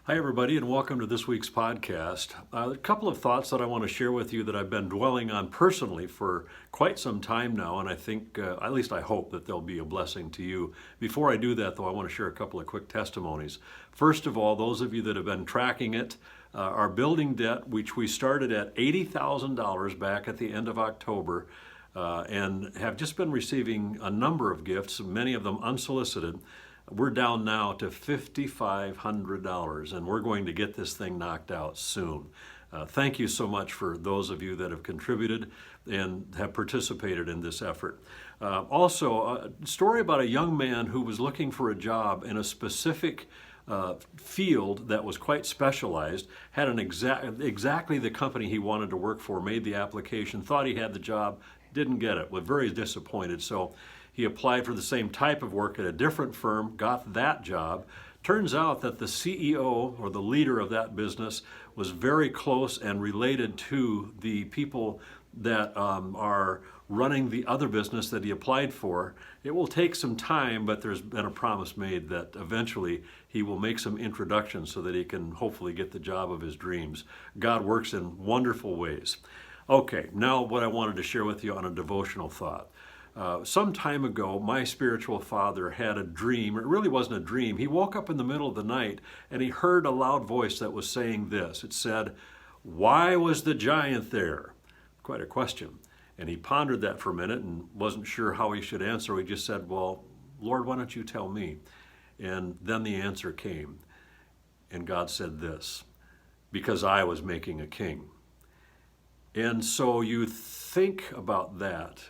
Hi, everybody, and welcome to this week's podcast. A couple of thoughts that I want to share with you that I've been dwelling on personally for quite some time now, and I think, at least I hope, that they'll be a blessing to you. Before I do that, though, I want to share a couple of quick testimonies. First of all, those of you that have been tracking it, our building debt, which we started at $80,000 back at the end of October, and have just been receiving a number of gifts, many of them unsolicited. We're down now to $5,500, and we're going to get this thing knocked out soon. Thank you so much for those of you that have contributed and have participated in this effort. Also, a story about a young man who was looking for a job in a specific field that was quite specialized, had exactly the company he wanted to work for, made the application, thought he had the job, didn't get it, was very disappointed. So he applied for the same type of work at a different firm, got that job. Turns out that the CEO or the leader of that business was very close and related to the people that are running the other business that he applied for. It will take some time, but there's been a promise made that eventually he will make some introductions so that he can hopefully get the job of his dreams. God works in wonderful ways. Okay, now what I wanted to share with you on a devotional thought. Some time ago, my spiritual father had a dream. It really wasn't a dream. He woke up in the middle of the night and he heard a loud voice that was saying this. It said, "Why was the giant there?" Quite a question. And he pondered that for a minute and wasn't sure how he should answer. He just said, "Well, Lord, why don't you tell me?" And then the answer came. And God said this, "Because I was making a king." And so you think about that.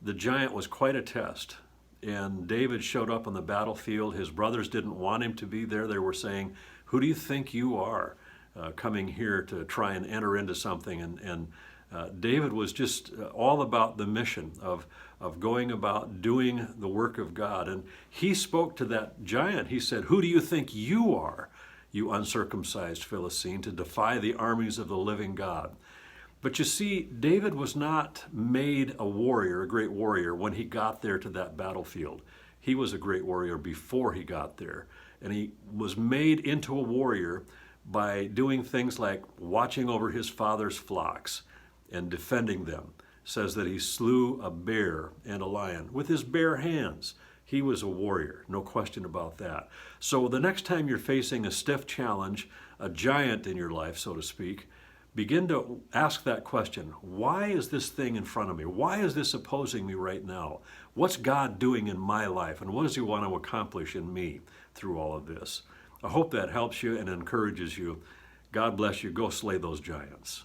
The giant was quite a test. And David showed up on the battlefield. His brothers didn't want him to be there. They were saying, "Who do you think you are coming here to try and enter into something?" And David was just all about the mission of going about doing the work of God. And he spoke to that giant. He said, "Who do you think you are, you uncircumcised Philistine, to defy the armies of the living God?" But you see, David was not made a warrior, a great warrior, when he got there to that battlefield. He was a great warrior before he got there. And he was made into a warrior by doing things like watching over his father's flocks and defending them. It says that he slew a bear and a lion with his bare hands. He was a warrior, no question about that. So the next time you're facing a stiff challenge, a giant in your life, so to speak, begin to ask that question. Why is this thing in front of me? Why is this opposing me right now? What's God doing in my life? And what does he want to accomplish in me through all of this? I hope that helps you and encourages you. God bless you. Go slay those giants.